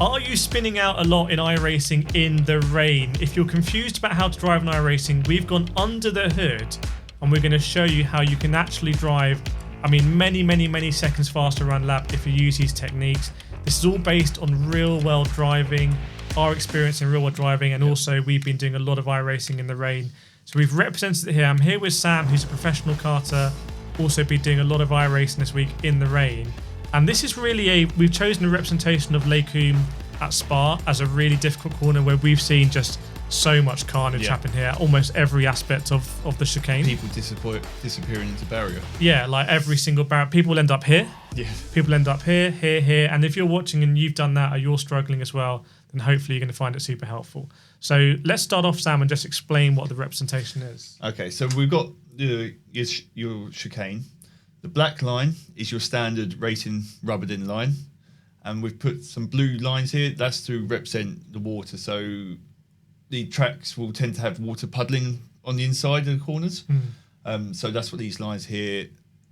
Are you spinning out a lot in iRacing in the rain? If you're confused about how to drive in iRacing, we've gone under the hood and we're going to show you how you can actually drive, many seconds faster around lap if you use these techniques. This is all based on real world driving, our experience in real world driving, and also we've been doing a lot of iRacing in the rain. So we've represented it here. I'm here with Sam, who's a professional karter, also been doing a lot of iRacing this week in the rain. And this is really we've chosen a representation of Lake Coombe at Spa as a really difficult corner where we've seen just so much carnage happen here, almost every aspect of the chicane. People disappearing into barrier. Yeah, like every single barrier. People end up here. Yeah. People end up here. And if you're watching and you've done that or you're struggling as well, then hopefully you're going to find it super helpful. So let's start off, Sam, and just explain what the representation is. Okay, so we've got your chicane. The black line is your standard racing rubbered in line. And we've put some blue lines here. That's to represent the water. So the tracks will tend to have water puddling on the inside of the corners. So that's what these lines here.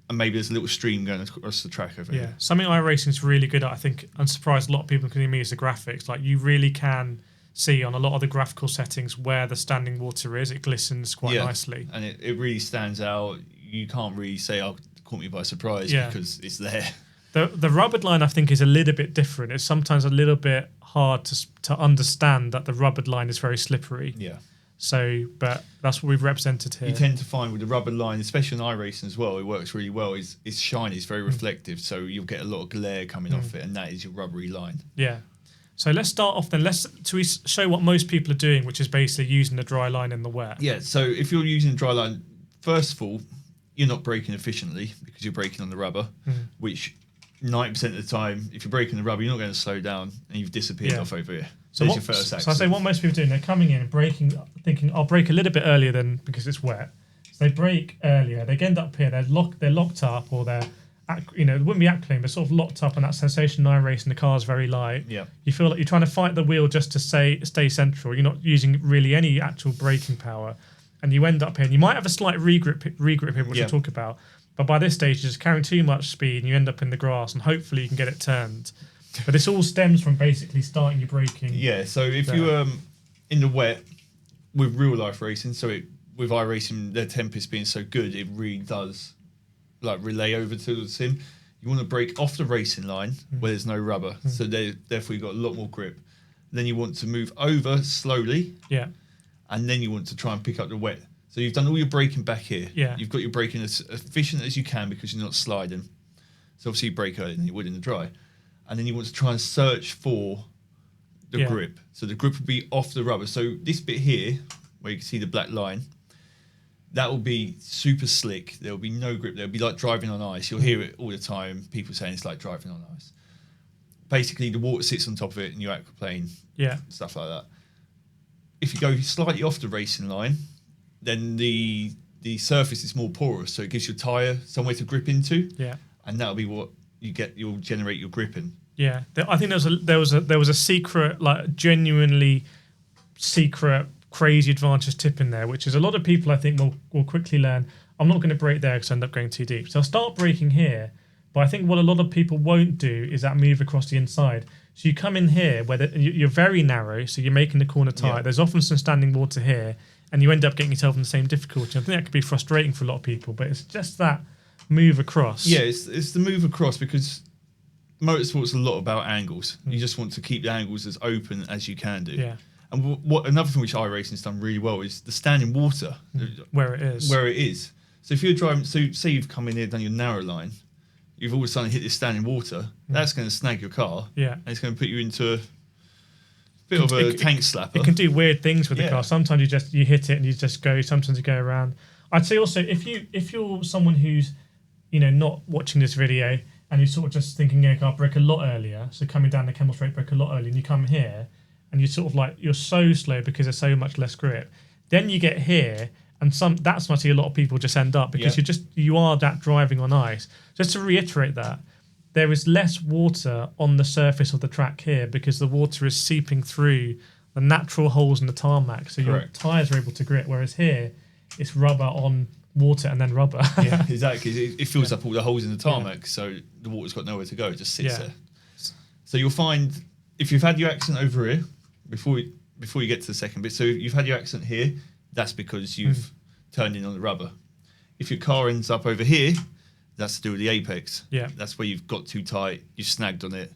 And maybe there's a little stream going across the track over here. Something iRacing is really good at, I think, I'm surprised a lot of people including me, is the graphics. Like, you really can see on a lot of the graphical settings where the standing water is. It glistens quite nicely. And it really stands out. You can't really say, oh, it caught me by surprise because it's there. The rubbered line, I think, is a little bit different. It's sometimes a little bit hard to understand that the rubbered line is very slippery. Yeah. So, but that's what we've represented here. You tend to find with the rubber line, especially on iRacing as well, it works really well. It's shiny, it's very reflective, so you'll get a lot of glare coming off it, and that is your rubbery line. Yeah. So let's start off then. Let's show what most people are doing, which is basically using the dry line in the wet. Yeah, so if you're using the dry line, first of all, you're not braking efficiently because you're braking on the rubber, which 90% of the time, if you're braking the rubber, you're not going to slow down, and you've disappeared off over here. So your first accident. So I say what most people are doing, they're coming in and braking, thinking, I'll brake a little bit earlier than because it's wet. So they brake earlier. They end up here. They're locked up, or they're, it wouldn't be acclimated, but sort of locked up on that sensation in iRacing. The car's very light. Yeah. You feel like you're trying to fight the wheel just to stay central. You're not using really any actual braking power, and you end up here. And you might have a slight regrip here, which we'll talk about. But by this stage, you're just carrying too much speed, and you end up in the grass, and hopefully you can get it turned. But this all stems from basically starting your braking. Yeah, so if you're in the wet with real life racing, with iRacing, their Tempest being so good, it really does like relay over to the sim. You want to brake off the racing line where there's no rubber, so therefore you've got a lot more grip. Then you want to move over slowly, and then you want to try and pick up the wet. So you've done all your braking back here. Yeah. You've got your braking as efficient as you can because you're not sliding. So obviously you brake earlier than you would in the dry. And then you want to try and search for the grip. So the grip will be off the rubber. So this bit here, where you can see the black line, that will be super slick. There will be no grip. There'll be like driving on ice. You'll hear it all the time. People saying it's like driving on ice. Basically, the water sits on top of it and you aquaplane, stuff like that. If you go slightly off the racing line, then the surface is more porous, so it gives your tyre somewhere to grip into. Yeah. And that'll be what you'll generate your gripping. Yeah, I think there was a secret, like genuinely secret, crazy advantage tip in there, which is a lot of people I think will quickly learn. I'm not going to brake there because I end up going too deep, so I'll start braking here. But I think what a lot of people won't do is that move across the inside. So you come in here where you're very narrow, so you're making the corner tight. Yeah. There's often some standing water here, and you end up getting yourself in the same difficulty. I think that could be frustrating for a lot of people, but it's just that move across. Yeah, it's the move across because motorsport's a lot about angles. You just want to keep the angles as open as you can do. Yeah. And another thing which iRacing's done really well is the standing water. Where it is. So if you're driving, so say you've come in here, done your narrow line, you've all of a sudden hit this standing water, that's going to snag your car. Yeah. And it's going to put you into a bit of a tank slapper. It can do weird things with the car. Sometimes you hit it and you just go, sometimes you go around. I'd say also, if you're someone who's not watching this video and you're sort of just thinking, I'll brake a lot earlier, so coming down the Camel Straight, brake a lot earlier, and you come here and you're sort of like, you're so slow because there's so much less grip. Then you get here, and that's where I see a lot of people just end up because you are that driving on ice. Just to reiterate that, there is less water on the surface of the track here because the water is seeping through the natural holes in the tarmac, so your tyres are able to grip, whereas here, it's rubber on water and then rubber. Yeah, exactly. It fills up all the holes in the tarmac, so the water's got nowhere to go. It just sits there. So you'll find if you've had your accident over here, before you get to the second bit, so you've had your accident here, that's because you've turned in on the rubber. If your car ends up over here, that's to do with the apex. Yeah. That's where you've got too tight, you've snagged on it,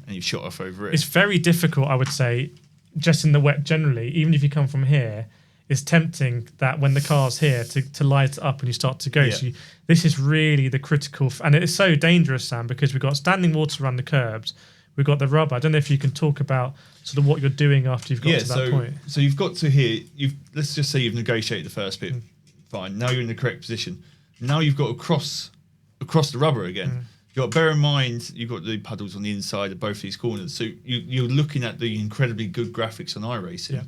and you've shot off over it. It's very difficult, I would say, just in the wet generally, even if you come from here, it's tempting that when the car's here to light it up and you start to go. Yeah. So this is really the critical, and it is so dangerous, Sam, because we've got standing water around the curbs. We've got the rubber. I don't know if you can talk about sort of what you're doing after you've got to that point. So you've got to here. Let's just say you've negotiated the first bit. Fine. Now you're in the correct position. Now you've got to cross the rubber again. You've got to bear in mind you've got the puddles on the inside of both these corners. So you're looking at the incredibly good graphics on iRacing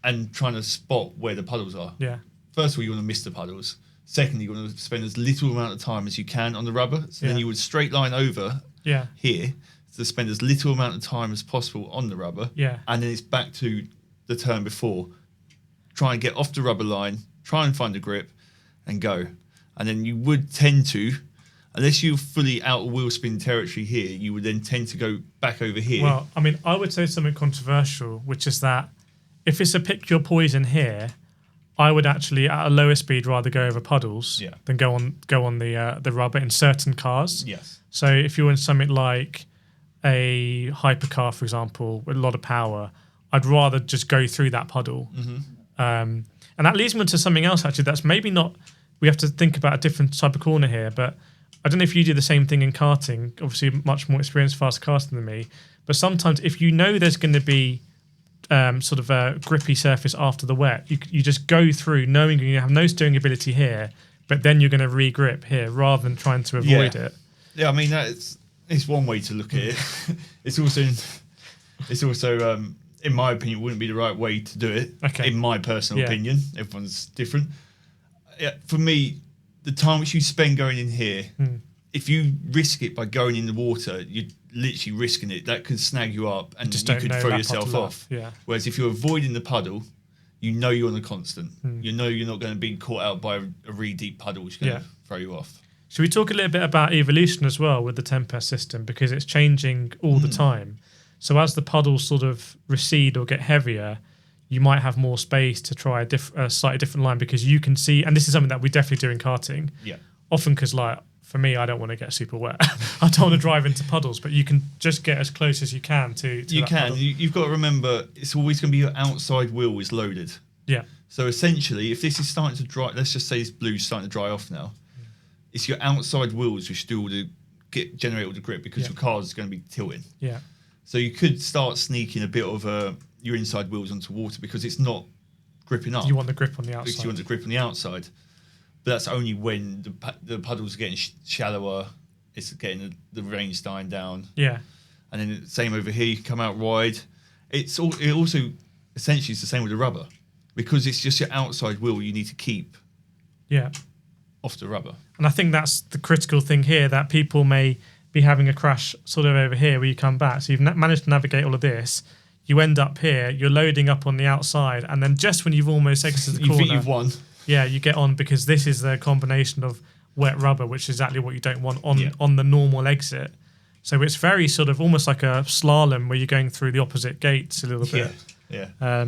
and trying to spot where the puddles are. Yeah. First of all, you want to miss the puddles. Secondly, you want to spend as little amount of time as you can on the rubber. So then you would straight line over here to spend as little amount of time as possible on the rubber. Yeah. And then it's back to the turn before. Try and get off the rubber line, try and find a grip, and go. And then you would tend to, unless you're fully out of wheel spin territory here, you would then tend to go back over here. Well, I mean, I would say something controversial, which is that if it's a pick your poison here, I would actually, at a lower speed, rather go over puddles than go on the rubber in certain cars. Yes. So if you're in something like a hypercar, for example, with a lot of power, I'd rather just go through that puddle. And that leads me to something else, actually, that's maybe not, we have to think about a different type of corner here, but I don't know if you do the same thing in karting, obviously much more experienced fast karting than me, but sometimes if you know there's going to be sort of a grippy surface after the wet, you just go through knowing you have no steering ability here, but then you're going to re-grip here rather than trying to avoid it. Yeah, I mean, it's one way to look at it. It's also, in my opinion, wouldn't be the right way to do it. Okay. In my personal opinion, everyone's different. Yeah, for me, the time which you spend going in here, if you risk it by going in the water, you're literally risking it. That could snag you up, and you could throw yourself off. Yeah. Whereas if you're avoiding the puddle, you know you're on a constant. You know you're not going to be caught out by a really deep puddle which is going to throw you off. Should we talk a little bit about evolution as well with the Tempest system, because it's changing all the time. So as the puddles sort of recede or get heavier, you might have more space to try a slightly different line, because you can see, and this is something that we definitely do in karting. Yeah. Often because, like, for me, I don't want to get super wet. I don't want to drive into puddles, but you can just get as close as you can to you can. You've got to remember, it's always going to be your outside wheel is loaded. Yeah. So essentially, if this is starting to dry, let's just say this blue's starting to dry off now, it's your outside wheels which do all the generate all the grip, because your car is going to be tilting. Yeah. So you could start sneaking a bit of your inside wheels onto water because it's not gripping up. You want the grip on the outside. Because you want the grip on the outside. But that's only when the puddles are getting shallower, it's getting the range dying down. Yeah. And then same over here, you can come out wide. It also essentially is the same with the rubber, because it's just your outside wheel you need to keep off the rubber. And I think that's the critical thing here, that people may be having a crash sort of over here where you come back. So you've managed to navigate all of this. You end up here, you're loading up on the outside, and then just when you've almost exited the corner, you think you've won. Yeah, you get on, because this is the combination of wet rubber, which is exactly what you don't want on the normal exit. So it's very sort of almost like a slalom where you're going through the opposite gates a little bit. Yeah.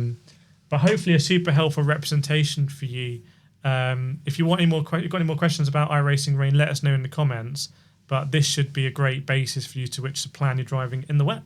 But hopefully a super helpful representation for you. If you want you've got any more questions about iRacing Rain, let us know in the comments. But this should be a great basis for you to which to plan your driving in the wet.